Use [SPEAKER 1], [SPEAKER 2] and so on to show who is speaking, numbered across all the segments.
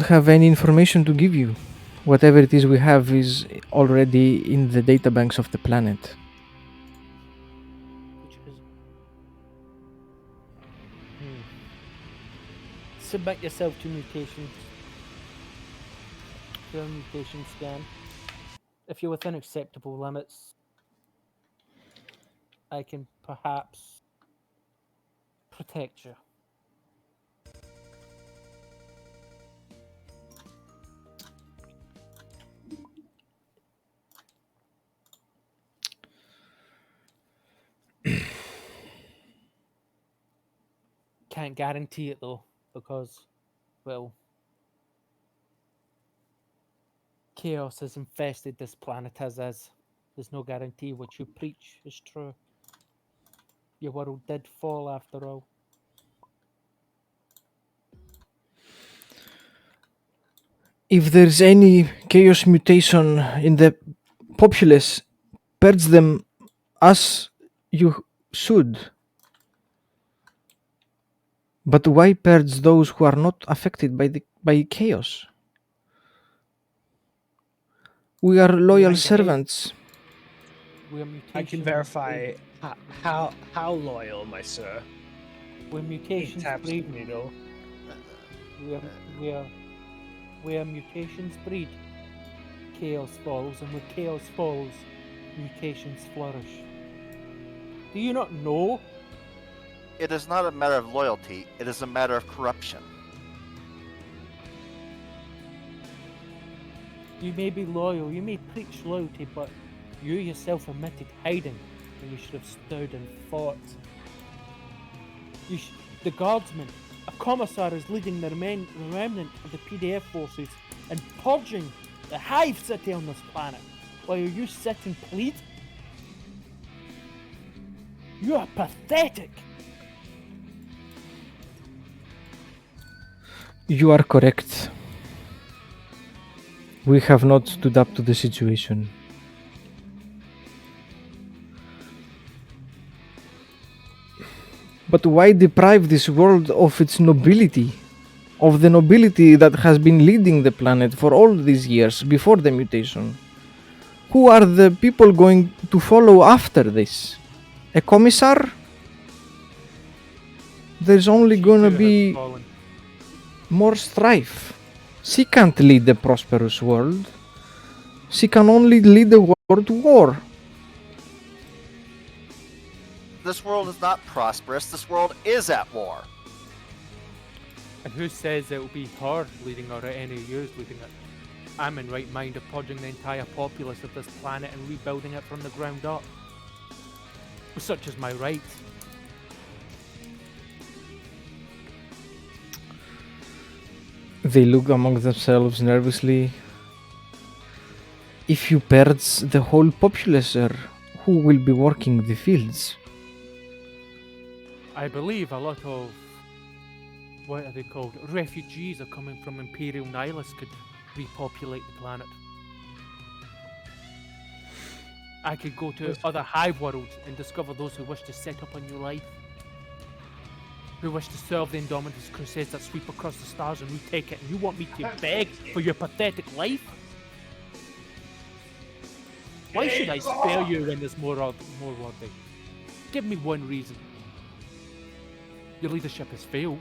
[SPEAKER 1] have any information to give you. Whatever it is we have is already in the databanks of the planet.
[SPEAKER 2] Which is... Submit yourself to mutations. To a mutation scan. If you're within acceptable limits, I can perhaps protect you. Can't guarantee it though, because, well, chaos has infested this planet as is. There's no guarantee what you preach is true. Your world did fall after all.
[SPEAKER 1] If there's any chaos mutation in the populace, purge them as you should. But why purge those who are not affected by chaos? We are loyal servants.
[SPEAKER 2] We're mutations.
[SPEAKER 3] I can verify how loyal, my sir.
[SPEAKER 2] We're mutations breed.
[SPEAKER 3] You know.
[SPEAKER 2] Where mutations breed, chaos follows, and where chaos follows, mutations flourish. Do you not know?
[SPEAKER 4] It is not a matter of loyalty, it is a matter of corruption.
[SPEAKER 2] You may be loyal, you may preach loyalty, but you yourself admitted hiding when you should have stood and fought. The guardsman, a commissar, is leading the remnant of the PDF forces and purging the hive city on this planet, while you sit and plead? You are pathetic!
[SPEAKER 1] You are correct. We have not stood up to the situation. But why deprive this world of its nobility? Of the nobility that has been leading the planet for all these years before the mutation? Who are the people going to follow after this? A commissar? There's only gonna be more strife. She can't lead a prosperous world. She can only lead a world war.
[SPEAKER 4] This world is not prosperous, this world is at war.
[SPEAKER 2] And who says it will be her leading or any of yours leading it? I'm in right mind of purging the entire populace of this planet and rebuilding it from the ground up. Such is my right.
[SPEAKER 1] They look among themselves nervously. If you purge the whole populace, sir, who will be working the fields?
[SPEAKER 2] I believe a lot of, what are they called, refugees are coming from Imperial Nihilists could repopulate the planet. I could go to other hive worlds and discover those who wish to set up a new life. Who wish to serve the Indominus crusades that sweep across the stars and retake it, and you want me to beg for your pathetic life? Why should I spare you when there's more worthy? Give me one reason. Your leadership has failed.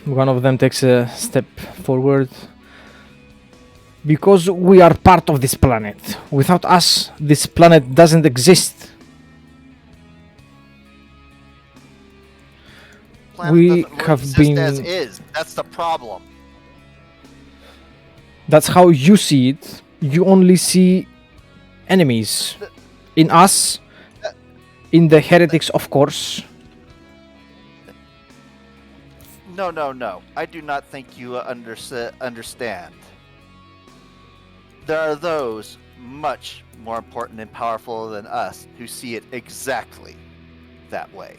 [SPEAKER 1] One of them takes a step forward. Because we are part of this planet. Without us, this planet doesn't exist. We have been...
[SPEAKER 4] as is. That's the problem.
[SPEAKER 1] That's how you see it. You only see enemies. In us, in the heretics, of course.
[SPEAKER 4] No. I do not think you understand. There are those much more important and powerful than us who see it exactly that way.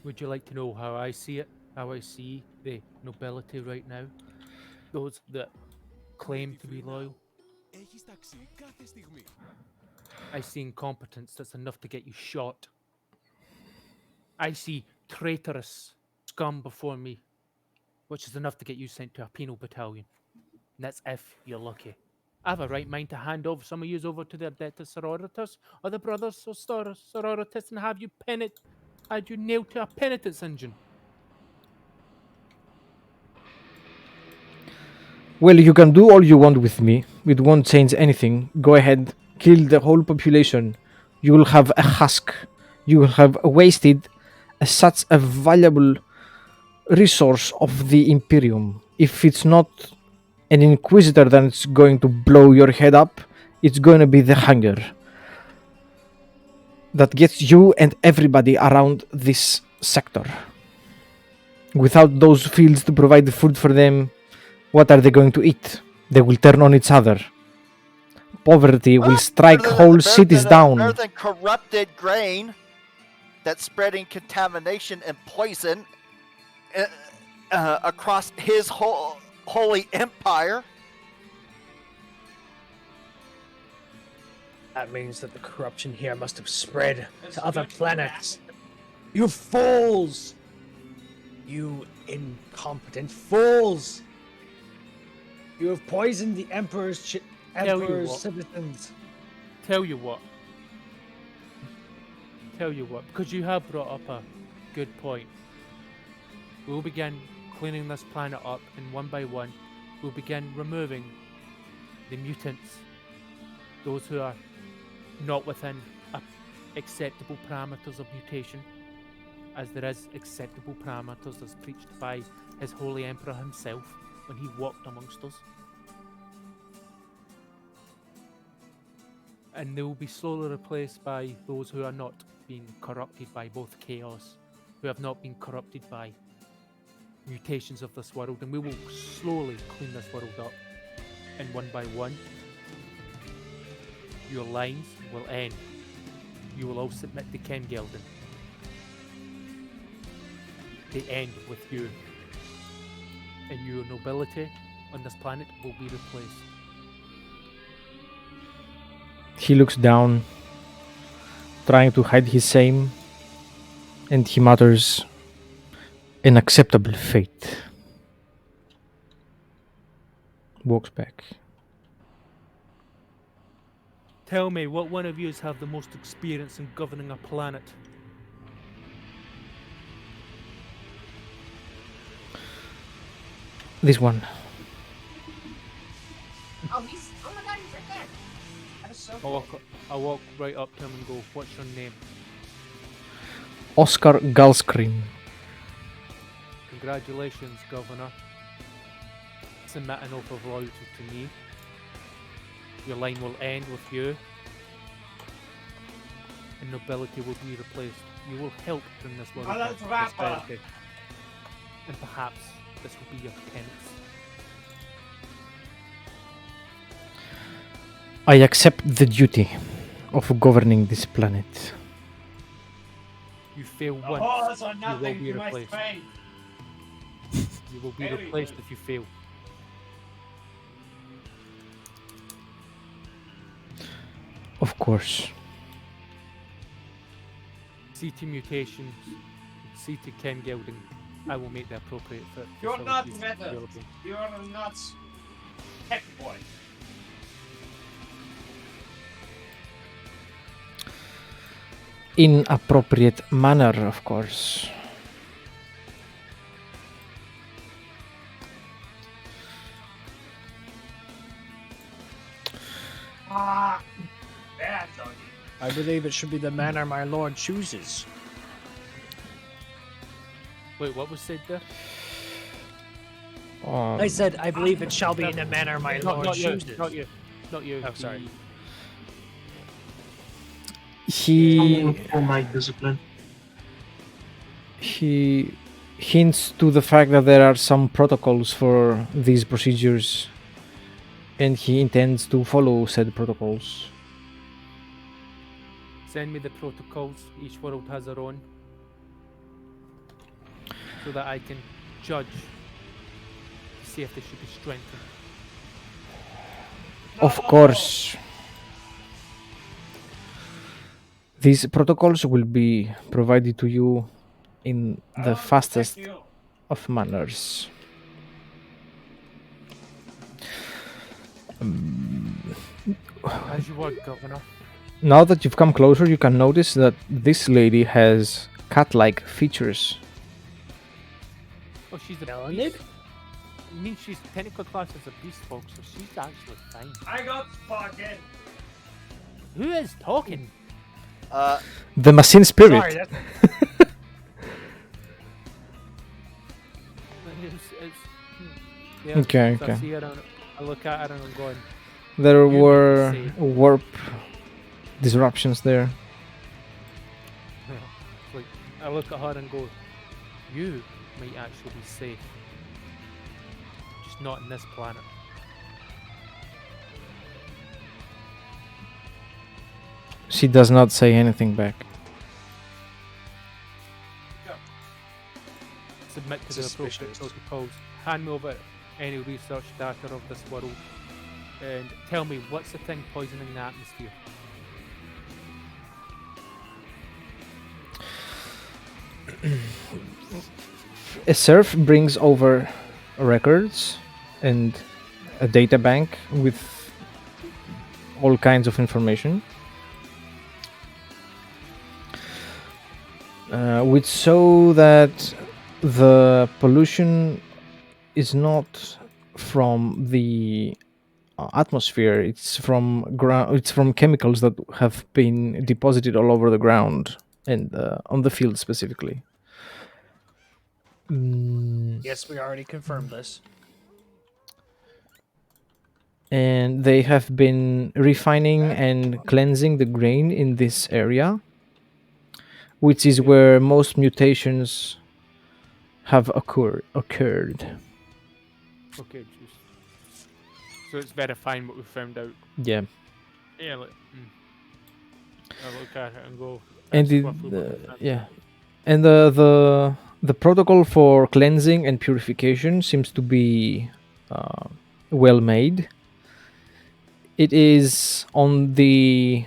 [SPEAKER 2] Would you like to know how I see it? How I see the nobility right now? Those that claim to be loyal? I see incompetence that's enough to get you shot. I see traitorous scum before me, which is enough to get you sent to a penal battalion. And that's if you're lucky. I have a right mind to hand over some of you over to the Adeptus Sororitas or the Brothers or Sororitas and have you nailed to a penitence engine.
[SPEAKER 1] Well, you can do all you want with me. It won't change anything. Go ahead, kill the whole population. You will have a husk. You will have wasted such a valuable resource of the Imperium. If it's not an Inquisitor that's going to blow your head up, it's going to be the hunger that gets you and everybody around this sector. Without those fields to provide food for them, what are they going to eat? They will turn on each other. Poverty will strike whole cities down.
[SPEAKER 4] Better than corrupted grain that's spreading contamination and poison across his holy empire.
[SPEAKER 3] That means that the corruption here must have spread to other planets. You fools! You incompetent fools! You have poisoned the Emperor's citizens.
[SPEAKER 2] Tell you what, because you have brought up a good point. We'll begin cleaning this planet up, and one by one, we'll begin removing the mutants, those who are not within acceptable parameters of mutation, as there is acceptable parameters as preached by his holy emperor himself when he walked amongst us. And they will be slowly replaced by those who are not being corrupted by both chaos, who have not been corrupted by mutations of this world, and we will slowly clean this world up. And one by one, your lines will end. You will all submit to Ken Gelden. They end with you. And your nobility on this planet will be replaced.
[SPEAKER 1] He looks down, trying to hide his shame, and he mutters, "An acceptable fate." Walks back.
[SPEAKER 2] Tell me, what one of you have the most experience in governing a planet?
[SPEAKER 1] This one.
[SPEAKER 5] Oh, my god, he's right there. That was so cool.
[SPEAKER 2] I'll walk right up to him and go, "What's your name?"
[SPEAKER 1] Oscar Gulscream.
[SPEAKER 2] Congratulations, Governor. Submit an oath of loyalty to me. Your line will end with you. And nobility will be replaced. You will help bring this world back to prosperity. And perhaps this will be your penance.
[SPEAKER 1] I accept the duty of governing this planet.
[SPEAKER 2] You fail once, you will be replaced. You will be replaced if you fail.
[SPEAKER 1] Of course.
[SPEAKER 2] See to mutations, see to Ken Gelding. I will make the appropriate fit.
[SPEAKER 6] You're not meta. You're not tech boy.
[SPEAKER 1] In appropriate manner, of course.
[SPEAKER 6] Bad doggy.
[SPEAKER 3] I believe it should be the manner my lord chooses.
[SPEAKER 2] Wait, what was said there?
[SPEAKER 3] I said, I believe it shall be in the manner my lord
[SPEAKER 2] Not you,
[SPEAKER 3] chooses.
[SPEAKER 2] not you, not you.
[SPEAKER 3] Oh, sorry.
[SPEAKER 1] He
[SPEAKER 7] For my discipline.
[SPEAKER 1] hints to the fact that there are some protocols for these procedures, and he intends to follow said protocols.
[SPEAKER 2] Send me the protocols. Each world has their own, so that I can judge to see if they should be strengthened.
[SPEAKER 1] Of course. These protocols will be provided to you in the fastest of manners.
[SPEAKER 2] As you were, Governor.
[SPEAKER 1] Now that you've come closer, you can notice that this lady has cat-like features.
[SPEAKER 2] Oh, she's a
[SPEAKER 3] Leonid?
[SPEAKER 2] beast. I mean, she's technically classed as a beast, folks, so she's actually fine.
[SPEAKER 6] I got fucking.
[SPEAKER 2] Who is talking?
[SPEAKER 1] The machine spirit.
[SPEAKER 3] Sorry, that's
[SPEAKER 2] Yeah,
[SPEAKER 1] Okay,
[SPEAKER 2] so
[SPEAKER 1] okay.
[SPEAKER 2] I see her and I look at her and I'm going,
[SPEAKER 1] There
[SPEAKER 2] You
[SPEAKER 1] were
[SPEAKER 2] make me say-
[SPEAKER 1] warp disruptions there.
[SPEAKER 2] it's like, I look at her and go, you might actually be safe. Just not in this planet.
[SPEAKER 1] She does not say anything back.
[SPEAKER 2] Submit to the appropriate
[SPEAKER 3] Suspicious.
[SPEAKER 2] protocols. Hand me over any research data of this world. And tell me, what's the thing poisoning the atmosphere?
[SPEAKER 1] A serf brings over records and a data bank with all kinds of information, which show that the pollution is not from the atmosphere. It's from ground. It's from chemicals that have been deposited all over the ground and on the field specifically.
[SPEAKER 3] yes, we already confirmed this.
[SPEAKER 1] And they have been refining and cleansing the grain in this area, which is where most mutations have occurred.
[SPEAKER 2] Okay, juice. So it's verifying what we found out.
[SPEAKER 1] Yeah.
[SPEAKER 2] Yeah, like, I look at it and go,
[SPEAKER 1] And
[SPEAKER 2] "That's roughly what we found."
[SPEAKER 1] yeah, and the protocol for cleansing and purification seems to be well made. It is on the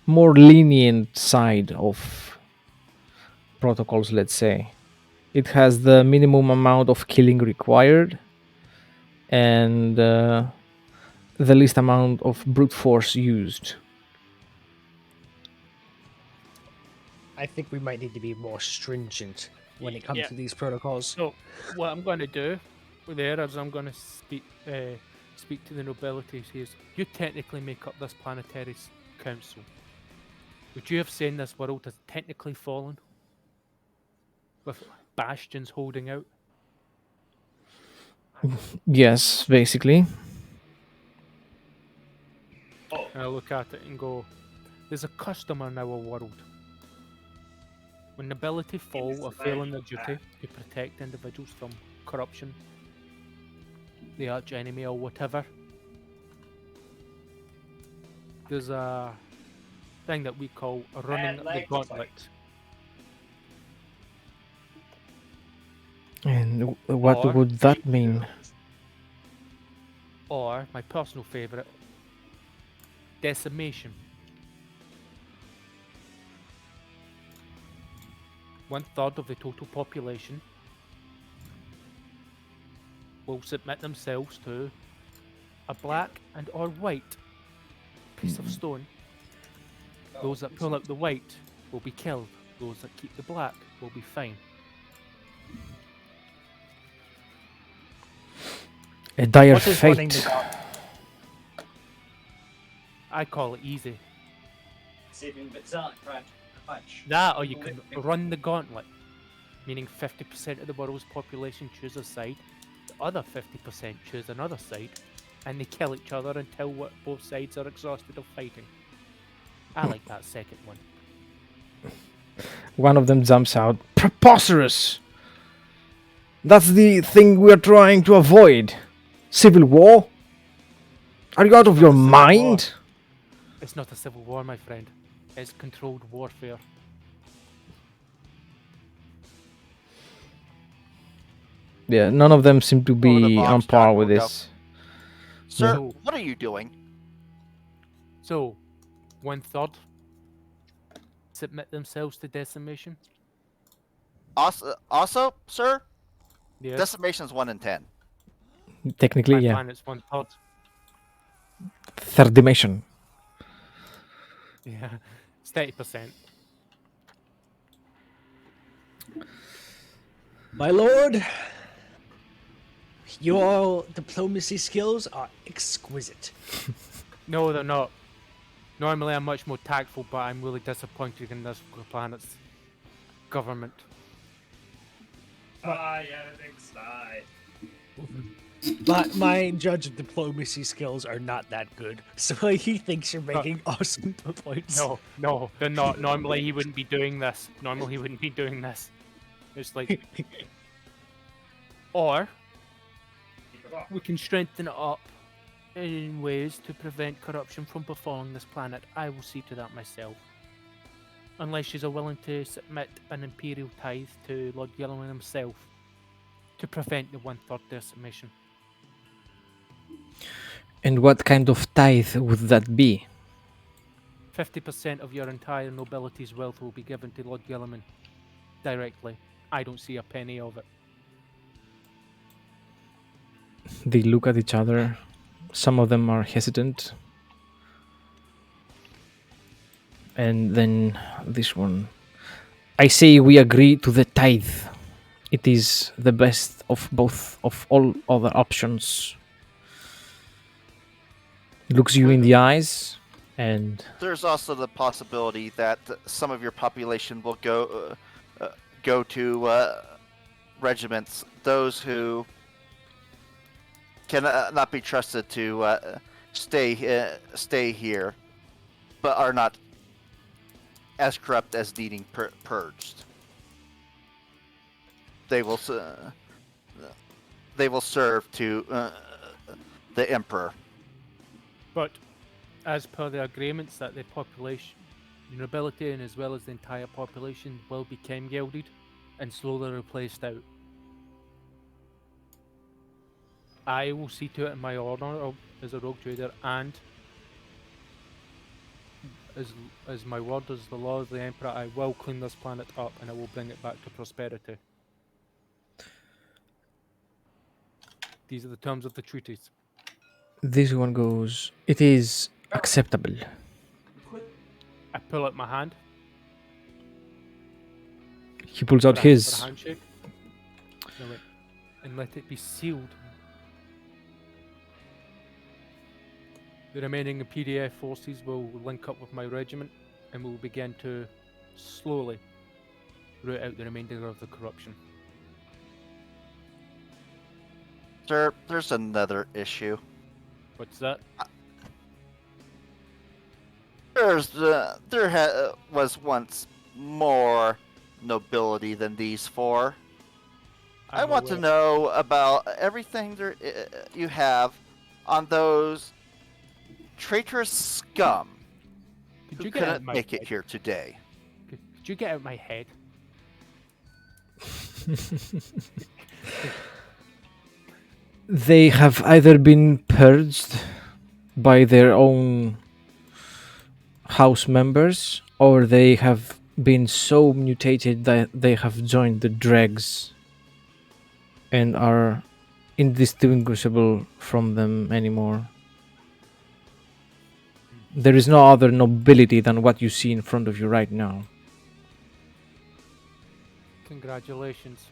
[SPEAKER 1] more lenient side of protocols, let's say. It has the minimum amount of killing required and the least amount of brute force used.
[SPEAKER 3] I think we might need to be more stringent when it comes
[SPEAKER 2] Yeah.
[SPEAKER 3] to these protocols.
[SPEAKER 2] So what I'm going to do with there is I'm going to speak to the nobility. Says you technically make up this planetary council. Would you have seen this world has technically fallen, with bastions holding out?
[SPEAKER 1] Yes, basically.
[SPEAKER 2] And I look at it and go, "There's a customer in our world. When nobility fall or fail in their duty to protect individuals from corruption, the arch enemy or whatever, there's a thing that we call running the
[SPEAKER 6] like the
[SPEAKER 2] gauntlet.
[SPEAKER 1] And what
[SPEAKER 2] Or-
[SPEAKER 1] would that mean?
[SPEAKER 2] Or my personal favorite, decimation. 1/3 of the total population will submit themselves to a black and or white piece of stone. Those that pull out the white will be killed. Those that keep the black will be fine.
[SPEAKER 1] A dire
[SPEAKER 3] What is running the
[SPEAKER 1] fate.
[SPEAKER 3] gauntlet?
[SPEAKER 2] I call it easy.
[SPEAKER 6] Saving bits out, right? Punch.
[SPEAKER 2] That, or you can run the gauntlet, meaning 50% of the world's population choose a side, the other 50% choose another side, and they kill each other until both sides are exhausted of fighting. I like that second one.
[SPEAKER 1] One of them jumps out. Preposterous! That's the thing we're trying to avoid. Civil war? Are you out of your
[SPEAKER 2] Civil war.
[SPEAKER 1] mind?
[SPEAKER 2] It's not a civil war, my friend. It's controlled warfare.
[SPEAKER 1] Yeah, none of them seem to
[SPEAKER 4] the
[SPEAKER 1] be on
[SPEAKER 4] bomb's
[SPEAKER 1] par
[SPEAKER 4] done,
[SPEAKER 1] with
[SPEAKER 4] we'll go.
[SPEAKER 1] this.
[SPEAKER 4] Sir,
[SPEAKER 2] So-
[SPEAKER 4] what are you doing?
[SPEAKER 2] So, 1/3 submit themselves to decimation.
[SPEAKER 4] Also, sir,
[SPEAKER 2] Yes.
[SPEAKER 4] decimation's 1 in 10.
[SPEAKER 1] Technically,
[SPEAKER 2] My
[SPEAKER 1] yeah.
[SPEAKER 2] planet's 1/3.
[SPEAKER 1] Third dimension.
[SPEAKER 2] Yeah. It's 30%.
[SPEAKER 3] My lord, your diplomacy skills are exquisite.
[SPEAKER 2] No, they're not. Normally, I'm much more tactful, but I'm really disappointed in this planet's government.
[SPEAKER 6] Editing side.
[SPEAKER 3] But my judge of diplomacy skills are not that good, so he thinks you're making awesome points.
[SPEAKER 2] No, they're not. Normally, he wouldn't be doing this. Normally, he wouldn't be doing this. It's like, or we can strengthen it up in ways to prevent corruption from befalling this planet. I will see to that myself. Unless she's willing to submit an imperial tithe to Lord Yellowman himself to prevent the 1/3 decimation.
[SPEAKER 1] And what kind of tithe would that be?
[SPEAKER 2] 50% of your entire nobility's wealth will be given to Lord Yellowman directly. I don't see a penny of it.
[SPEAKER 1] They look at each other. Some of them are hesitant. And then this one. I say we agree to the tithe. It is the best of both of all other options. Looks you in the eyes and
[SPEAKER 4] There's also the possibility that some of your population will go to regiments. Those who can not be trusted to stay here, but are not as corrupt as needing purged. They will serve to the emperor.
[SPEAKER 2] But as per the agreements that the population, the nobility, and as well as the entire population will become gilded and slowly replaced out. I will see to it in my honor as a rogue trader and as my word as the Lord of the Emperor, I will clean this planet up and I will bring it back to prosperity. These are the terms of the treaties.
[SPEAKER 1] this one goes, it is acceptable.
[SPEAKER 2] I pull out my hand.
[SPEAKER 1] He pulls out
[SPEAKER 2] for a
[SPEAKER 1] his.
[SPEAKER 2] handshake. And let it be sealed. The remaining PDF forces will link up with my regiment and will begin to slowly root out the remainder of the corruption.
[SPEAKER 4] Sir, there's another issue.
[SPEAKER 2] What's that?
[SPEAKER 4] There was once more nobility than these four. I want to know about everything you have on those traitorous scum who couldn't make it here today.
[SPEAKER 2] Could you get out my head?
[SPEAKER 1] They have either been purged by their own house members or they have been so mutated that they have joined the dregs and are indistinguishable from them anymore. There is no other nobility than what you see in front of you right now.
[SPEAKER 2] Congratulations.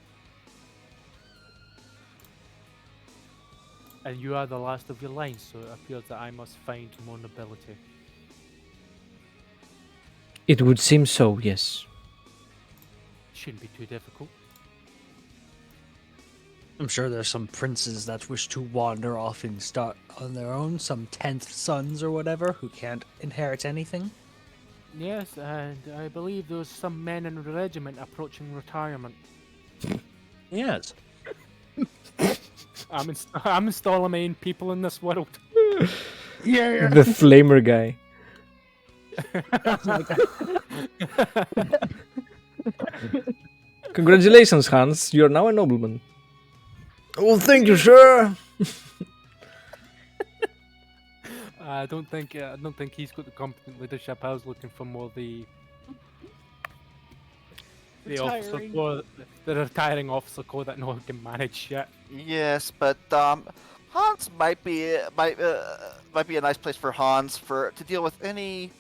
[SPEAKER 2] And you are the last of your line, so it appears that I must find more nobility.
[SPEAKER 1] It would seem so, yes.
[SPEAKER 2] Shouldn't be too difficult.
[SPEAKER 3] I'm sure there's some princes that wish to wander off and start on their own, some 10th sons or whatever, who can't inherit anything.
[SPEAKER 2] Yes, and I believe there's some men in the regiment approaching retirement.
[SPEAKER 3] Yes.
[SPEAKER 2] I'm installing my own people in this world.
[SPEAKER 3] Yeah.
[SPEAKER 1] The flamer guy. Congratulations, Hans. You're now a nobleman. Oh, thank you, sir.
[SPEAKER 2] I don't think he's got the competent leadership. I was looking for more the The officer
[SPEAKER 3] Retiring.
[SPEAKER 2] corps, the retiring officer corps that no one can manage shit.
[SPEAKER 4] Yes, but Hans might be a nice place for Hans to deal with any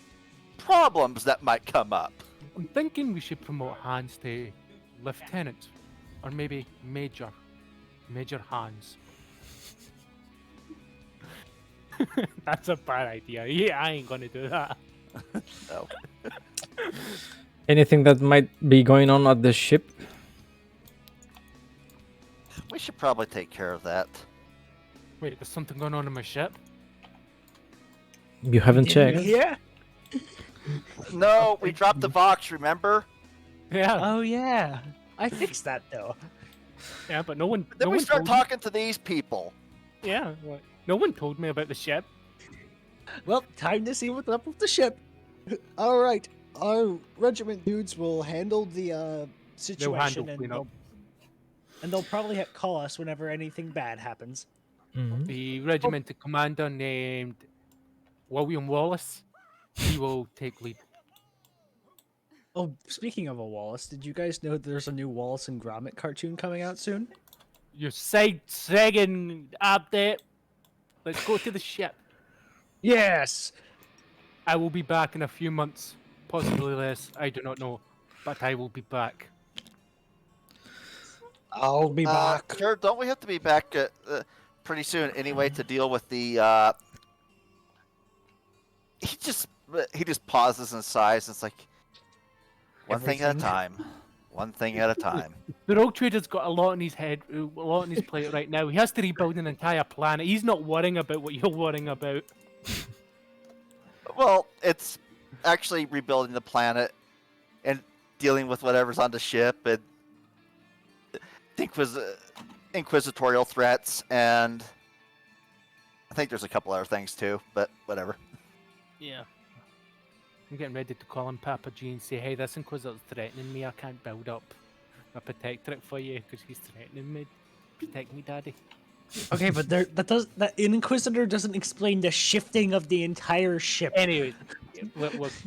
[SPEAKER 4] problems that might come up.
[SPEAKER 2] I'm thinking we should promote Hans to lieutenant, or maybe major Hans. That's a bad idea. Yeah, I ain't gonna do that.
[SPEAKER 4] So,
[SPEAKER 1] Anything that might be going on at the ship?
[SPEAKER 4] we should probably take care of that.
[SPEAKER 2] Wait, there's something going on in my ship?
[SPEAKER 1] You haven't
[SPEAKER 3] Didn't
[SPEAKER 1] checked.
[SPEAKER 3] hear?
[SPEAKER 4] No, we dropped the Vox, remember?
[SPEAKER 2] Yeah,
[SPEAKER 3] Oh yeah, I fixed that though.
[SPEAKER 2] yeah, but no one.
[SPEAKER 4] Then
[SPEAKER 2] no
[SPEAKER 4] we
[SPEAKER 2] one
[SPEAKER 4] start
[SPEAKER 2] told me.
[SPEAKER 4] talking to these people.
[SPEAKER 2] Yeah, like, no one told me about the ship.
[SPEAKER 3] Well, time to see what's up with the ship. All right, our regiment dudes will handle the situation,
[SPEAKER 2] handle cleanup.
[SPEAKER 3] and they'll probably call us whenever anything bad happens.
[SPEAKER 1] Mhm.
[SPEAKER 2] The regimental commander named William Wallace. He will take lead.
[SPEAKER 3] Oh, speaking of a Wallace, did you guys know there's a new Wallace and Gromit cartoon coming out soon?
[SPEAKER 2] Your side second update. Let's go to the ship.
[SPEAKER 3] Yes.
[SPEAKER 2] I will be back in a few months, possibly less. I do not know, but I will be back.
[SPEAKER 3] I'll be back.
[SPEAKER 4] Sure, don't we have to be back pretty soon anyway to deal with the? He just pauses and sighs. And it's like one thing at a
[SPEAKER 3] Everything.
[SPEAKER 4] time. One thing at a time.
[SPEAKER 2] The rogue trader's got a lot on his head, a lot on his plate right now. He has to rebuild an entire planet. He's not worrying about what you're worrying about.
[SPEAKER 4] Well, it's actually rebuilding the planet and dealing with whatever's on the ship and inquisitorial threats, and I think there's a couple other things too, but whatever.
[SPEAKER 2] Yeah. I'm getting ready to call him Papa G and say, hey, this Inquisitor's threatening me. I can't build up a protectorate for you because he's threatening me. Protect me, Daddy.
[SPEAKER 3] Okay, but that Inquisitor doesn't explain the shifting of the entire ship.
[SPEAKER 2] Anyway,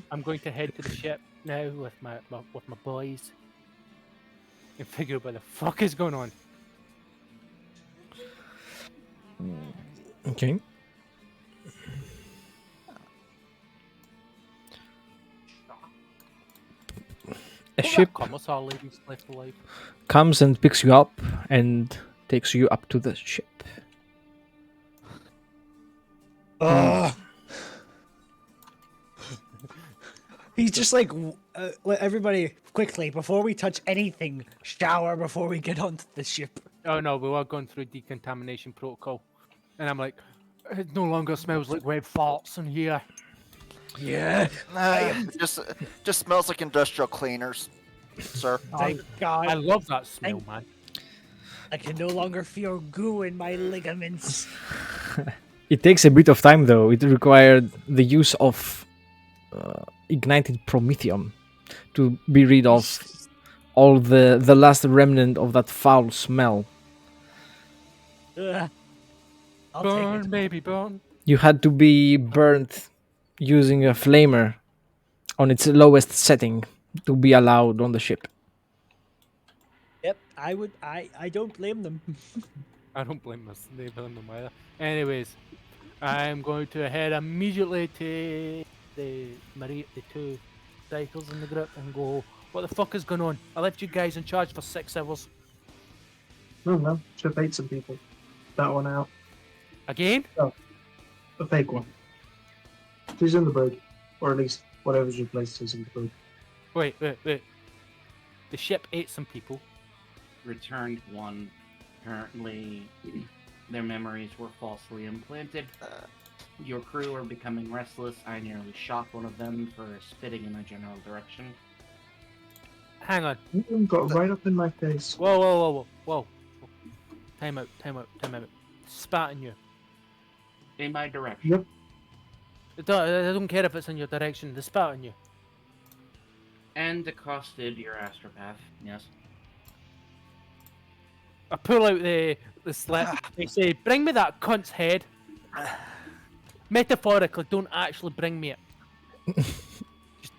[SPEAKER 2] I'm going to head to the ship now with my boys and figure out what the fuck is going on.
[SPEAKER 1] Okay. A ship
[SPEAKER 2] Commissar ladies left alive.
[SPEAKER 1] comes and picks you up and takes you up to the ship.
[SPEAKER 3] He's just like, let everybody quickly before we touch anything, shower before we get onto the ship.
[SPEAKER 2] Oh no, we were going through decontamination protocol. And I'm like, it no longer smells like red farts in here.
[SPEAKER 3] Yeah.
[SPEAKER 4] Just smells like industrial cleaners, sir.
[SPEAKER 3] Thank God.
[SPEAKER 2] I love that smell, man.
[SPEAKER 3] I can no longer feel goo in my ligaments.
[SPEAKER 1] It takes a bit of time though. It required the use of ignited promethium to be rid of all the last remnant of that foul smell.
[SPEAKER 3] Ugh. I'll
[SPEAKER 2] Burn,
[SPEAKER 3] take it.
[SPEAKER 2] baby, burn.
[SPEAKER 1] You had to be burnt using a flamer on its lowest setting to be allowed on the ship.
[SPEAKER 3] Yep, I don't blame them.
[SPEAKER 2] I don't blame them either. Anyways, I'm going to head immediately to the two cycles in the group and go, what the fuck is going on? I left you guys in charge for 6 hours.
[SPEAKER 6] No, ship ate some people. That one out.
[SPEAKER 2] Again?
[SPEAKER 6] The fake one. She's in the brig. Or at least whatever's replaced is in the brig.
[SPEAKER 2] Wait. The ship ate some people.
[SPEAKER 7] Returned one. Apparently, their memories were falsely implanted. Your crew are becoming restless. I nearly shot one of them for spitting in my general direction.
[SPEAKER 2] Hang on.
[SPEAKER 6] You got right up in my face.
[SPEAKER 2] Whoa. Time out. Spat in you.
[SPEAKER 7] In my direction.
[SPEAKER 6] Yep.
[SPEAKER 2] I don't care if it's in your direction. They spat on you.
[SPEAKER 7] And accosted your astropath. Yes.
[SPEAKER 2] I pull out the slip. They say, bring me that cunt's head. Metaphorically, don't actually bring me it. Just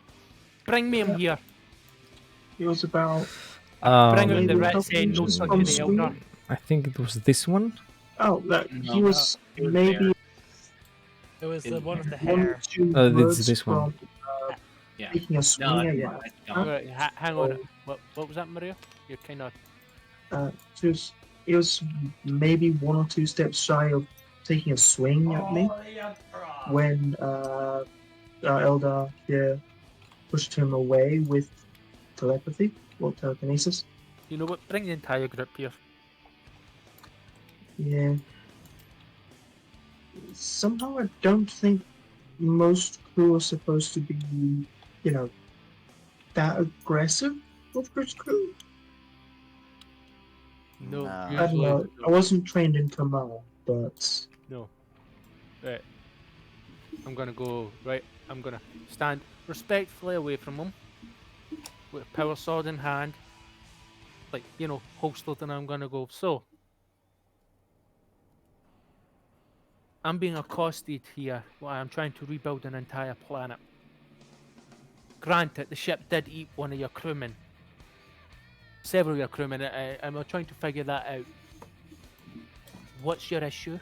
[SPEAKER 2] bring me him here.
[SPEAKER 6] It was about
[SPEAKER 2] Bring out the
[SPEAKER 6] maybe a
[SPEAKER 2] rat
[SPEAKER 6] couple
[SPEAKER 2] saying no
[SPEAKER 6] inches
[SPEAKER 2] touch
[SPEAKER 6] from
[SPEAKER 2] of the elder.
[SPEAKER 6] swinging.
[SPEAKER 1] I think it was this one.
[SPEAKER 6] Oh, that
[SPEAKER 7] No,
[SPEAKER 6] he was
[SPEAKER 7] it was
[SPEAKER 6] maybe
[SPEAKER 3] It was the one with the
[SPEAKER 6] one or
[SPEAKER 3] hair.
[SPEAKER 6] two
[SPEAKER 1] It's
[SPEAKER 6] words
[SPEAKER 1] this one.
[SPEAKER 6] from
[SPEAKER 7] Yeah.
[SPEAKER 6] taking a
[SPEAKER 7] No,
[SPEAKER 6] swing at
[SPEAKER 7] yeah,
[SPEAKER 6] one.
[SPEAKER 7] it's gone.
[SPEAKER 2] Right, hang on. What was that, Maria? You're kind of.
[SPEAKER 6] It was maybe one or two steps shy of taking a swing at me when Eldar here pushed him away with telepathy or telekinesis.
[SPEAKER 2] You know what? Bring the entire group here.
[SPEAKER 6] Yeah. Somehow I don't think most crew are supposed to be, that aggressive with Chris crew.
[SPEAKER 2] No,
[SPEAKER 4] No.
[SPEAKER 6] I don't
[SPEAKER 2] usually
[SPEAKER 6] know. I wasn't trained in command, but
[SPEAKER 2] no. Right. I'm gonna go. Right. I'm gonna stand respectfully away from him with a power sword in hand, like holstered, and I'm gonna go. So I'm being accosted here while I'm trying to rebuild an entire planet. Granted, the ship did eat one of your crewmen. Several of your crewmen, and we're trying to figure that out. What's your issue?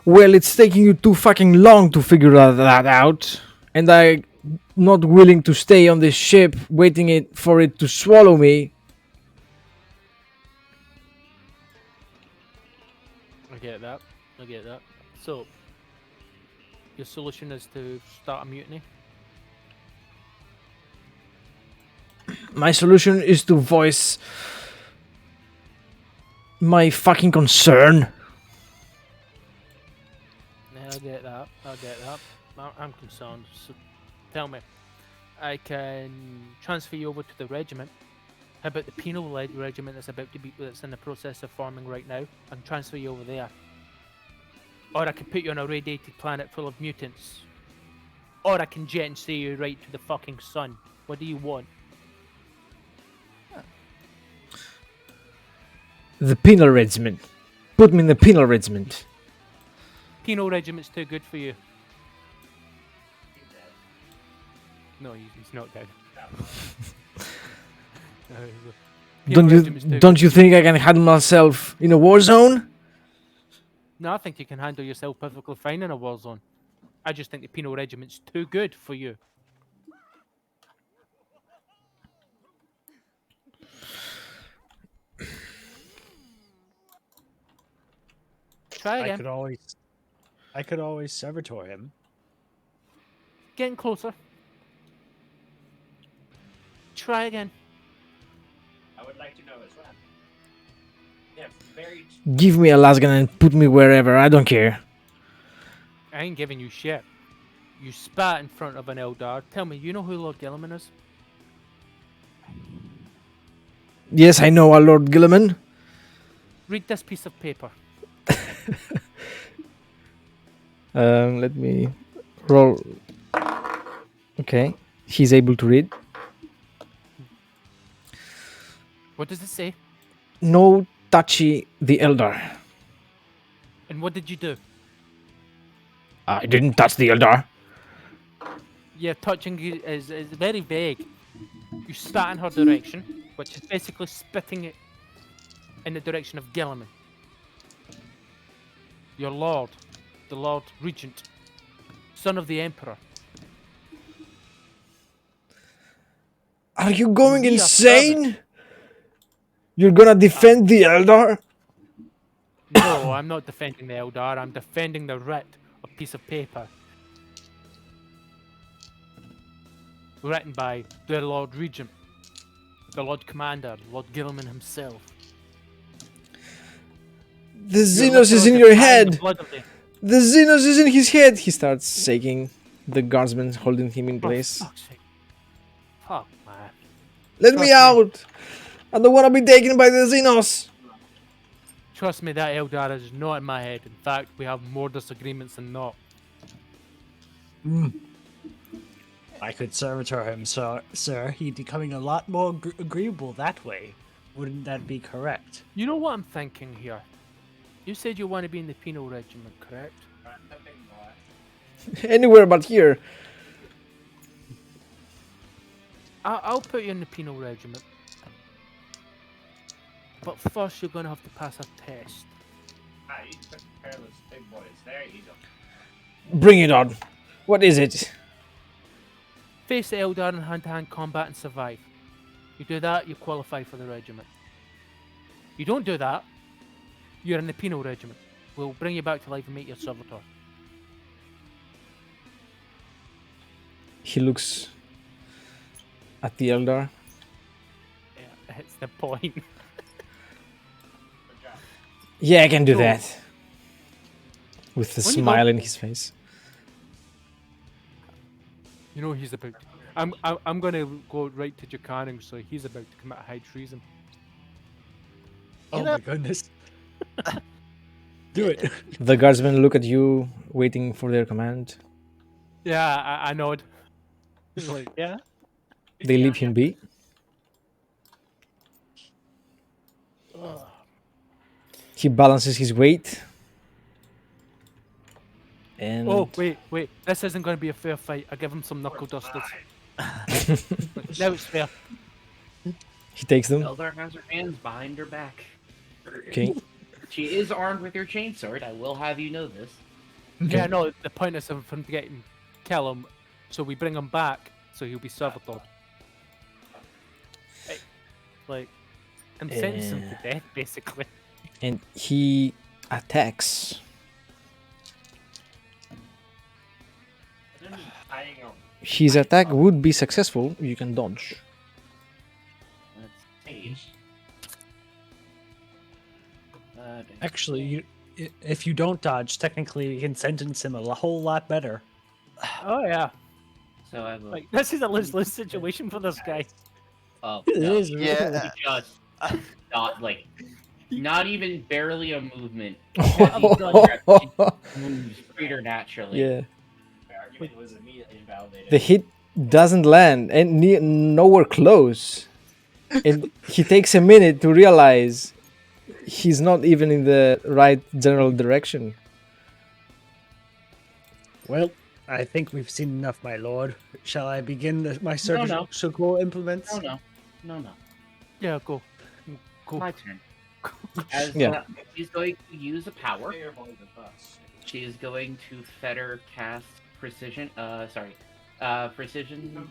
[SPEAKER 1] Well, it's taking you too fucking long to figure that out, and I'm not willing to stay on this ship waiting for it to swallow me.
[SPEAKER 2] I get that. I get that. So, your solution is to start a mutiny?
[SPEAKER 1] My solution is to voice my fucking concern.
[SPEAKER 2] Yeah, I get that. I get that. I'm concerned. So, tell me. I can transfer you over to the regiment. How about the penal regiment that's in the process of forming right now? I can transfer you over there. Or I can put you on a radiated planet full of mutants. Or I can jet and say you right to the fucking sun. What do you want?
[SPEAKER 1] The penal regiment. Put me in the penal regiment.
[SPEAKER 2] Penal regiment's too good for you. No, he's not dead.
[SPEAKER 1] Don't you think I can handle myself in a war zone?
[SPEAKER 2] No, I think you can handle yourself perfectly fine in a war zone. I just think the penal regiment's too good for you. Try
[SPEAKER 3] I
[SPEAKER 2] again.
[SPEAKER 3] could always servitor him.
[SPEAKER 2] Getting closer. Try again.
[SPEAKER 5] I would like to know as well. Yeah, very.
[SPEAKER 1] Give me a lasgun and put me wherever. I don't care.
[SPEAKER 2] I ain't giving you shit. You spat in front of an Eldar. Tell me, you know who Lord Gilliman is?
[SPEAKER 1] Yes, I know, our Lord Gilliman.
[SPEAKER 2] Read this piece of paper.
[SPEAKER 1] Let me roll. Okay, he's able to read.
[SPEAKER 2] What does it say?
[SPEAKER 1] No touchy the Eldar.
[SPEAKER 2] And what did you do?
[SPEAKER 1] I didn't touch the Eldar.
[SPEAKER 2] Yeah, touching is very vague. You spat in her direction, which is basically spitting it in the direction of Gilliman. Your lord, the Lord Regent, son of the Emperor.
[SPEAKER 1] Are you going
[SPEAKER 2] We are
[SPEAKER 1] insane? You're gonna defend the Eldar?
[SPEAKER 2] No, I'm not defending the Eldar, I'm defending the writ, a piece of paper. Written by the Lord Regent, the Lord Commander, Lord Gilliman himself.
[SPEAKER 1] The Xenos is in your head! The Xenos is in his head! He starts shaking the guardsmen holding him in place.
[SPEAKER 2] For fuck's sake. Fuck, man.
[SPEAKER 1] Let me
[SPEAKER 2] Trust me.
[SPEAKER 1] out! I don't wanna be taken by the Xenos!
[SPEAKER 2] Trust me, that Eldar is not in my head. In fact, we have more disagreements than not.
[SPEAKER 3] I could servitor him, sir. He'd be becoming a lot more agreeable that way. Wouldn't that be correct?
[SPEAKER 2] You know what I'm thinking here? You said you want to be in the penal regiment, correct?
[SPEAKER 5] The big boy.
[SPEAKER 1] Anywhere but here.
[SPEAKER 2] I'll put you in the penal regiment. But first, you're going to have to pass a test.
[SPEAKER 5] Ah, you took careless big boys. There you go.
[SPEAKER 1] Bring it on. What is it?
[SPEAKER 2] Face the Eldar in hand-to-hand combat and survive. You do that, you qualify for the regiment. You don't do that, you're in the penal regiment. We'll bring you back to life and make you a servitor.
[SPEAKER 1] He looks at the Eldar.
[SPEAKER 2] Yeah, it's the point.
[SPEAKER 5] Good job.
[SPEAKER 1] Yeah, I can do
[SPEAKER 2] So-
[SPEAKER 1] that. With a
[SPEAKER 2] When you
[SPEAKER 1] smile
[SPEAKER 2] go-
[SPEAKER 1] in his face.
[SPEAKER 2] You know he's about. I'm gonna go right to Jacaning, so he's about to commit high treason.
[SPEAKER 3] Oh my goodness. Do it.
[SPEAKER 1] The guardsmen look at you, waiting for their command.
[SPEAKER 2] Yeah, I nod. Like, yeah.
[SPEAKER 1] They leave him be. He balances his weight. And
[SPEAKER 2] Oh wait! This isn't going to be a fair fight. I give him some knuckle dusters. Now it's fair.
[SPEAKER 1] he takes them.
[SPEAKER 7] Eldar has her hands behind her back.
[SPEAKER 1] Okay.
[SPEAKER 7] She is armed with her chainsword. I will have you know this.
[SPEAKER 2] Yeah, no. The point is for him to get him, kill him, so we bring him back, so he'll be servitor. Like, I'm sentencing him to death, basically.
[SPEAKER 1] And he attacks.
[SPEAKER 5] Hiding out.
[SPEAKER 1] His attack would be successful. You can dodge.
[SPEAKER 7] Let's see.
[SPEAKER 3] Actually, if you don't dodge, technically you can sentence him a whole lot better.
[SPEAKER 2] Oh yeah.
[SPEAKER 7] So I will.
[SPEAKER 2] Like, this is a lose-lose situation for this guy.
[SPEAKER 7] Oh,
[SPEAKER 3] It
[SPEAKER 7] no.
[SPEAKER 3] is
[SPEAKER 4] Yeah.
[SPEAKER 7] Just not like, not even barely a movement. Moves preternaturally.
[SPEAKER 1] Yeah.
[SPEAKER 5] My argument was immediately invalidated.
[SPEAKER 1] The hit doesn't land and nowhere close. And he takes a minute to realize he's not even in the right general direction.
[SPEAKER 3] Well, I think we've seen enough, my lord. Shall I begin my surgical implements?
[SPEAKER 7] No.
[SPEAKER 2] Yeah, go. Go.
[SPEAKER 7] My turn. As
[SPEAKER 1] Yeah.
[SPEAKER 7] she's going to use a power,
[SPEAKER 5] Clear hold the bus.
[SPEAKER 7] she is going to fetter cast precision. Precision.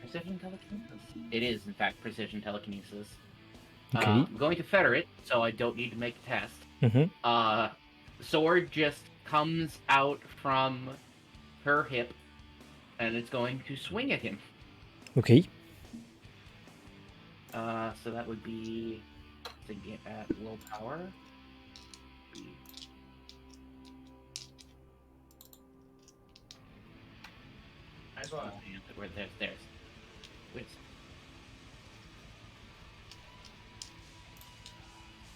[SPEAKER 7] Precision telekinesis. It is in fact precision telekinesis.
[SPEAKER 1] Okay.
[SPEAKER 7] I'm going to fetter it, so I don't need to make a test.
[SPEAKER 1] Mm-hmm.
[SPEAKER 7] Sword just comes out from her hip, and it's going to swing at him.
[SPEAKER 1] Okay.
[SPEAKER 7] So that would be to get at willpower.
[SPEAKER 5] Nice one.
[SPEAKER 7] Where there's. Which?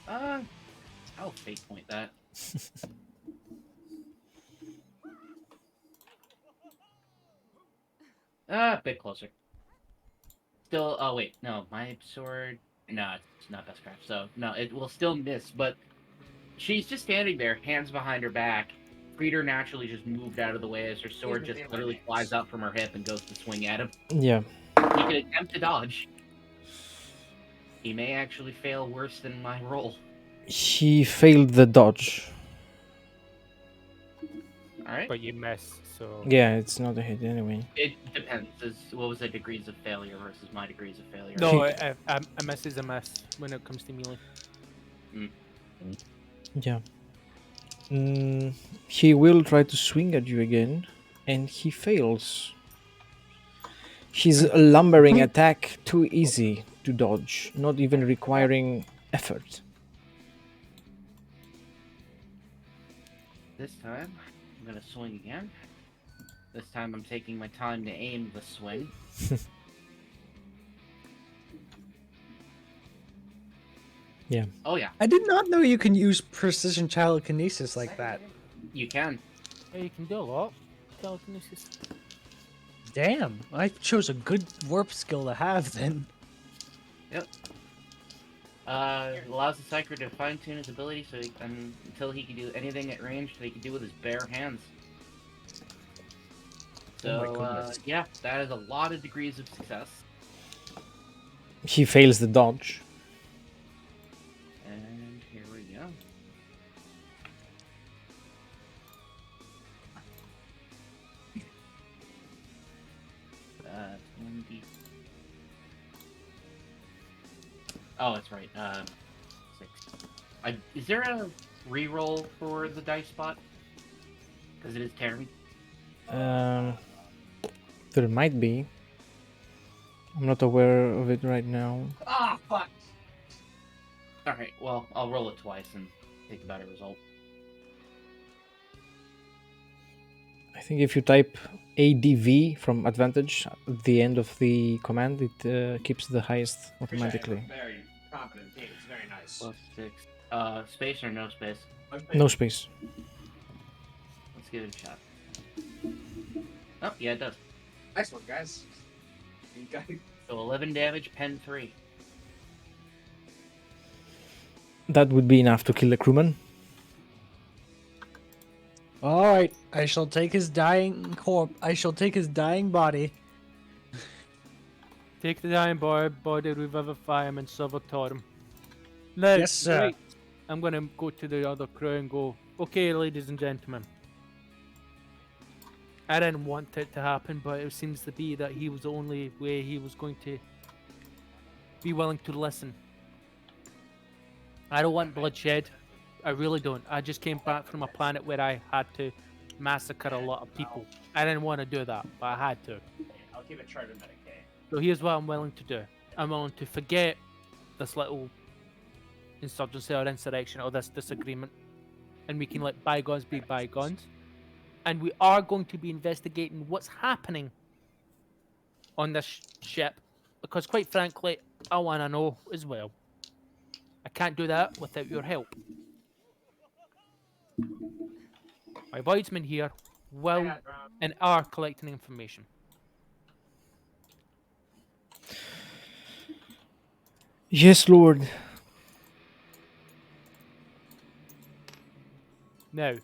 [SPEAKER 7] I'll fate point that. A bit closer. Still, oh wait, no, my sword, no, it's not best craft, so no, it will still miss, but she's just standing there, hands behind her back. Preternaturally just moved out of the way as her sword just literally flies out from her hip and goes to swing at him.
[SPEAKER 1] Yeah.
[SPEAKER 7] He can attempt to dodge. He may actually fail worse than my roll.
[SPEAKER 1] He failed the dodge.
[SPEAKER 7] Alright?
[SPEAKER 2] But you miss, so.
[SPEAKER 1] Yeah, it's not a hit anyway.
[SPEAKER 7] It depends. What was the degrees of failure versus my degrees of failure?
[SPEAKER 2] No, a miss is a miss when it comes to melee.
[SPEAKER 1] Yeah. He will try to swing at you again, and he fails. His lumbering attack too easy to dodge, not even requiring effort.
[SPEAKER 7] This time, I'm gonna swing again. This time I'm taking my time to aim the swing.
[SPEAKER 1] Yeah.
[SPEAKER 7] Oh yeah,
[SPEAKER 3] I did not know you can use precision telekinesis like that.
[SPEAKER 7] you can.
[SPEAKER 2] Yeah, you can do a lot. Telekinesis.
[SPEAKER 3] Damn, I chose a good warp skill to have then.
[SPEAKER 7] Yep. Allows the psyker to fine-tune his ability until he can do anything at range that he can do with his bare hands.
[SPEAKER 3] Oh my
[SPEAKER 7] So,
[SPEAKER 3] goodness.
[SPEAKER 7] yeah, that is a lot of degrees of success.
[SPEAKER 1] He fails the dodge.
[SPEAKER 7] And here we go. Uh, 1d. Oh, that's right. 6. Is there a reroll for the dice spot? Because it is tearing.
[SPEAKER 1] There might be. I'm not aware of it right now.
[SPEAKER 7] Ah, fuck! Alright, well, I'll roll it twice and take a better result.
[SPEAKER 1] I think if you type ADV from advantage at the end of the command, it keeps the highest automatically.
[SPEAKER 5] Very confident team. It's very nice.
[SPEAKER 7] Plus 6. Space or no space?
[SPEAKER 1] No space.
[SPEAKER 7] Let's give it a shot. Oh, yeah, it does.
[SPEAKER 5] Nice one, guys. You got it.
[SPEAKER 7] So 11 damage, pen 3.
[SPEAKER 1] That would be enough to kill the crewman.
[SPEAKER 3] All right, I shall take his dying body.
[SPEAKER 2] Take the dying body, revivify him, and servitor him. Now,
[SPEAKER 3] Yes, sir.
[SPEAKER 2] right, I'm going to go to the other crew and go, okay, ladies and gentlemen. I didn't want it to happen, but it seems to be that he was the only way he was going to be willing to listen. I don't want bloodshed. I really don't. I just came back from a planet where I had to massacre a lot of people. I didn't want to do that, but I had to.
[SPEAKER 5] I'll keep it short of Medicaid.
[SPEAKER 2] So here's what I'm willing to do. I'm willing to forget this little insurgency or insurrection or this disagreement, and we can let bygones be bygones. And we are going to be investigating what's happening on this ship, because quite frankly, I want to know as well. I can't do that without your help. My voidsmen here will and are collecting information.
[SPEAKER 1] Yes, Lord.
[SPEAKER 2] Now,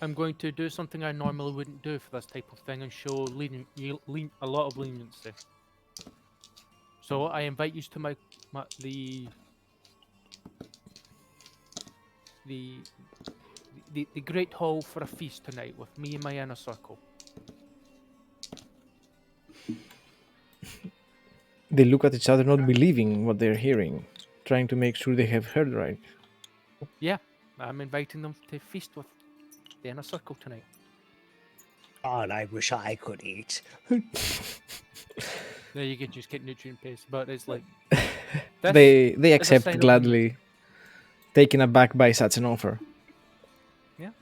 [SPEAKER 2] I'm going to do something I normally wouldn't do for this type of thing and show a lot of leniency. So I invite you to the great hall for a feast tonight with me and my inner circle.
[SPEAKER 1] They look at each other, not believing what they're hearing, trying to make sure they have heard right.
[SPEAKER 2] Yeah, I'm inviting them to feast with the inner circle tonight.
[SPEAKER 3] God, I wish I could eat.
[SPEAKER 2] Now you can just get nutrient paste, but it's like
[SPEAKER 1] They
[SPEAKER 2] is a
[SPEAKER 1] accept
[SPEAKER 2] sign of
[SPEAKER 1] gladly, taken aback by such an offer.
[SPEAKER 2] There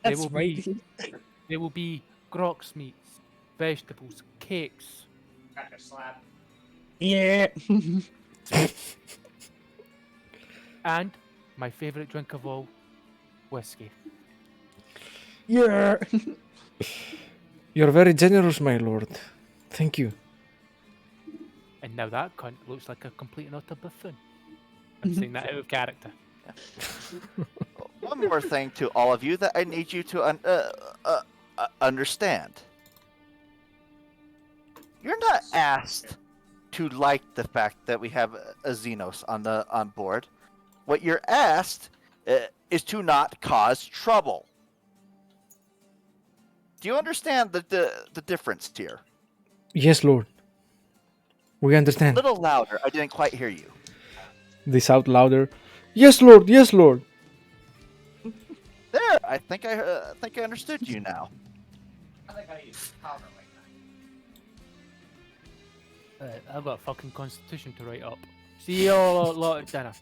[SPEAKER 3] That's
[SPEAKER 2] will
[SPEAKER 3] right.
[SPEAKER 2] there will be grox meats, vegetables, cakes.
[SPEAKER 5] Got your slap.
[SPEAKER 3] Yeah.
[SPEAKER 2] And my favorite drink of all, whiskey.
[SPEAKER 3] Yeah.
[SPEAKER 1] You're very generous, my lord. Thank you.
[SPEAKER 2] And now that cunt looks like a complete and utter buffoon. I'm saying that out of character.
[SPEAKER 4] One more thing to all of you that I need you to understand. You're not asked to like the fact that we have a Xenos on board. What you're asked is to not cause trouble. Do you understand the difference here?
[SPEAKER 1] Yes, Lord. We
[SPEAKER 4] A
[SPEAKER 1] understand.
[SPEAKER 4] little louder. I didn't quite hear you.
[SPEAKER 1] They shout louder. Yes, Lord. Yes, Lord.
[SPEAKER 4] There. I think I understood you now.
[SPEAKER 5] I like how you cover like that.
[SPEAKER 2] I've got a fucking constitution to write up. See you all lot at dinner.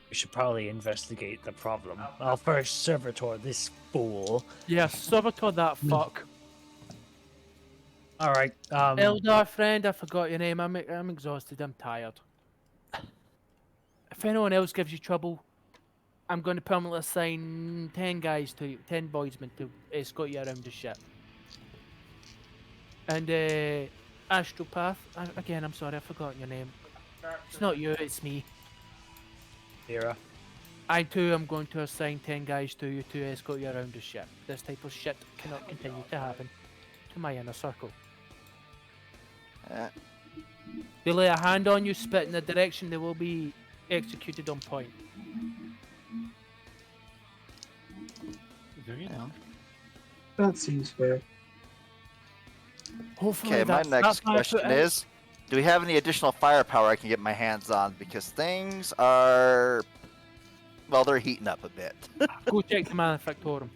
[SPEAKER 3] We should probably investigate the problem. I'll first servitor this fool.
[SPEAKER 2] Yeah, servitor that fuck.
[SPEAKER 3] All right.
[SPEAKER 2] Elder friend, I forgot your name. I'm exhausted. I'm tired. If anyone else gives you trouble, I'm going to permanently assign 10 guys to you, 10 boysmen to escort you around the ship. And Astropath. Again, I'm sorry, I've forgotten your name. It's not you, it's me.
[SPEAKER 3] Vera.
[SPEAKER 2] I too am going to assign 10 guys to you to escort you around the ship. This type of shit cannot continue to happen to my inner circle.
[SPEAKER 4] Uh,
[SPEAKER 2] They lay a hand on you, spit in the direction, they will be executed on point.
[SPEAKER 7] Very well.
[SPEAKER 6] That seems fair.
[SPEAKER 2] Hopefully
[SPEAKER 4] okay, my
[SPEAKER 2] that's
[SPEAKER 4] next
[SPEAKER 2] my
[SPEAKER 4] question
[SPEAKER 2] foot out.
[SPEAKER 4] is, do we have any additional firepower I can get my hands on? Because things are, well, they're heating up a bit.
[SPEAKER 2] Go check the Manufactorum.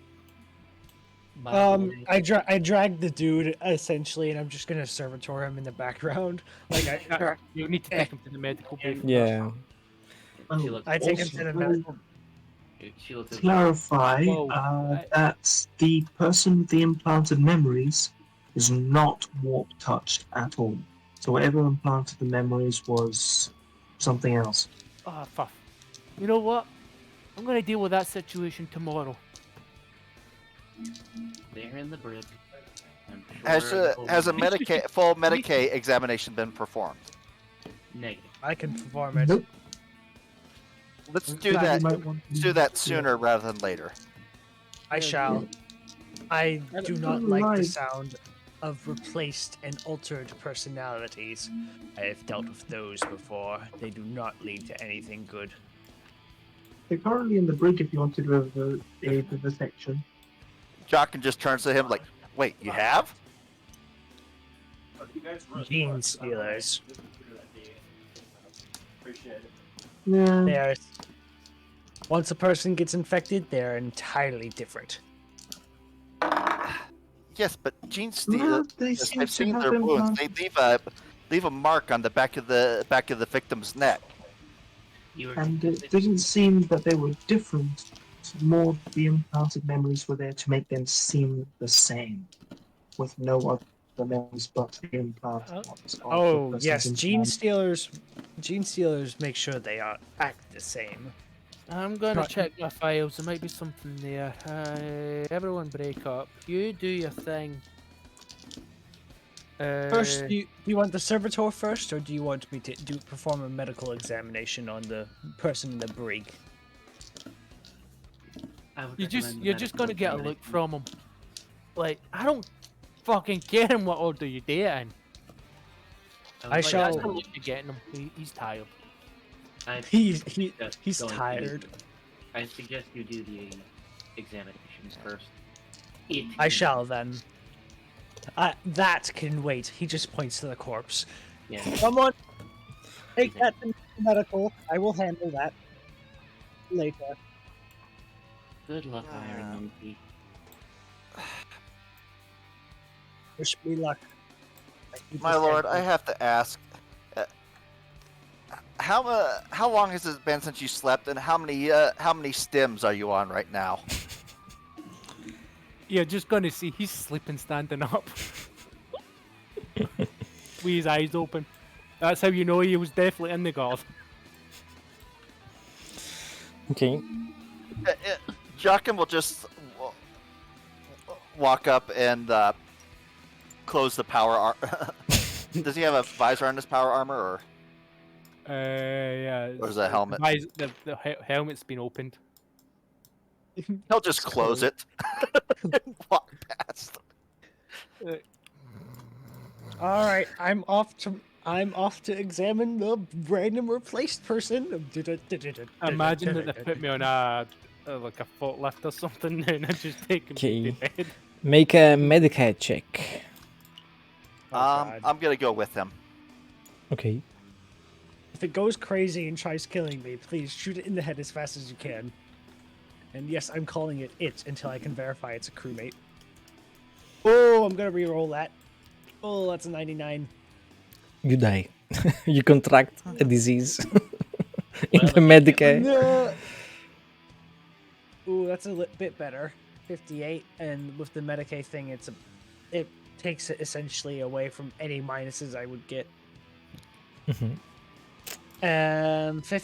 [SPEAKER 3] I dragged the dude essentially, and I'm just gonna servitor him in the background. Like
[SPEAKER 2] You need to take him to the medical bay. first.
[SPEAKER 1] Yeah.
[SPEAKER 7] She
[SPEAKER 6] Oh,
[SPEAKER 7] looks.
[SPEAKER 3] I take him
[SPEAKER 6] also,
[SPEAKER 3] to the
[SPEAKER 6] very
[SPEAKER 3] medical.
[SPEAKER 7] She looks.
[SPEAKER 6] clarify
[SPEAKER 2] Whoa,
[SPEAKER 6] that the person with the implanted memories is not warp touched at all. So whatever implanted the memories was something else.
[SPEAKER 2] Ah, fuck. You know what? I'm gonna deal with that situation tomorrow.
[SPEAKER 7] They're in the brig. I'm
[SPEAKER 4] Has
[SPEAKER 7] sure
[SPEAKER 4] a has a full Medicaid examination been performed?
[SPEAKER 7] negative.
[SPEAKER 3] I can perform it.
[SPEAKER 6] Nope.
[SPEAKER 4] Let's
[SPEAKER 6] I'm
[SPEAKER 4] do
[SPEAKER 6] glad you
[SPEAKER 4] that.
[SPEAKER 6] might want to
[SPEAKER 4] Let's do that sooner rather than later.
[SPEAKER 3] I shall. I do not
[SPEAKER 6] don't
[SPEAKER 3] like the
[SPEAKER 6] like-
[SPEAKER 3] sound of replaced and altered personalities. I have dealt with those before. They do not lead to anything good.
[SPEAKER 6] They're currently in the brig if you want to do a vivisection.
[SPEAKER 4] Jocken just turns to him like, "Wait, you have?"
[SPEAKER 3] Gene stealers.
[SPEAKER 5] Appreciate it.
[SPEAKER 6] Yeah.
[SPEAKER 3] They are. Once a person gets infected, they're entirely different.
[SPEAKER 4] Yes, but gene
[SPEAKER 6] No,
[SPEAKER 4] steal.
[SPEAKER 6] they
[SPEAKER 4] Yes,
[SPEAKER 6] seem
[SPEAKER 4] I've
[SPEAKER 6] to
[SPEAKER 4] seen
[SPEAKER 6] have
[SPEAKER 4] their wounds.
[SPEAKER 6] implanted.
[SPEAKER 4] They leave a mark on the back of the victim's neck.
[SPEAKER 7] You were
[SPEAKER 6] And it didn't seem that they were different. More the implanted memories were there to make them seem the same, with no other memories but the implanted ones. of the
[SPEAKER 3] Oh
[SPEAKER 6] person's
[SPEAKER 3] yes, gene
[SPEAKER 6] implant.
[SPEAKER 3] stealers. Gene stealers make sure they are act the same.
[SPEAKER 2] I'm gonna
[SPEAKER 3] Right.
[SPEAKER 2] check my files. There might be something there. Everyone break up. You do your thing.
[SPEAKER 3] First, do you want the servitor first, or do you want me to perform a medical examination on the person in the brig?
[SPEAKER 7] I would
[SPEAKER 2] you're
[SPEAKER 7] recommend the
[SPEAKER 2] just gonna
[SPEAKER 7] medical
[SPEAKER 2] get a look
[SPEAKER 7] examination.
[SPEAKER 2] from him. Like, I don't fucking care in what order you do it in.
[SPEAKER 7] I would
[SPEAKER 3] I
[SPEAKER 7] like
[SPEAKER 3] shall-
[SPEAKER 2] That's
[SPEAKER 7] to-
[SPEAKER 2] the look you're getting him. He's tired.
[SPEAKER 7] I
[SPEAKER 3] He's
[SPEAKER 7] suggest going to
[SPEAKER 3] tired.
[SPEAKER 7] I suggest you do the examinations first.
[SPEAKER 3] I shall then. That can wait. He just points to the corpse.
[SPEAKER 7] Yeah.
[SPEAKER 3] Someone take that to medical. I will handle that later.
[SPEAKER 7] Good luck, Iron Monkey.
[SPEAKER 3] Wish me luck.
[SPEAKER 4] My lord, I have to ask, how long has it been since you slept, and how many stims are you on right now?
[SPEAKER 2] You're just gonna see he's sleeping standing up. With his eyes open. That's how you know he was definitely in the guard.
[SPEAKER 1] Okay.
[SPEAKER 4] Joachim will just walk up and close the power. Does he have a visor on his power armor, or
[SPEAKER 2] Yeah.
[SPEAKER 4] Or is that a helmet?
[SPEAKER 2] The helmet's been opened.
[SPEAKER 4] he'll just close it? Walk past.
[SPEAKER 3] All right, I'm off to examine the random replaced person.
[SPEAKER 2] Imagine that they put me on a like a forklift or something and I just take him
[SPEAKER 1] Okay.
[SPEAKER 2] to bed.
[SPEAKER 1] Make a Medicaid check.
[SPEAKER 3] Oh, God.
[SPEAKER 4] I'm gonna go with him.
[SPEAKER 1] Okay.
[SPEAKER 3] If it goes crazy and tries killing me, please shoot it in the head as fast as you can. And yes, I'm calling it until I can verify it's a crewmate. Oh, I'm gonna re-roll that. Oh, that's a 99.
[SPEAKER 1] You die. You contract a disease in
[SPEAKER 7] Well,
[SPEAKER 1] the Medicaid.
[SPEAKER 3] No. Ooh, that's a bit better. 58, and with the Medicaid thing, it takes it essentially away from any minuses I would get.
[SPEAKER 1] Mhm.
[SPEAKER 3] 50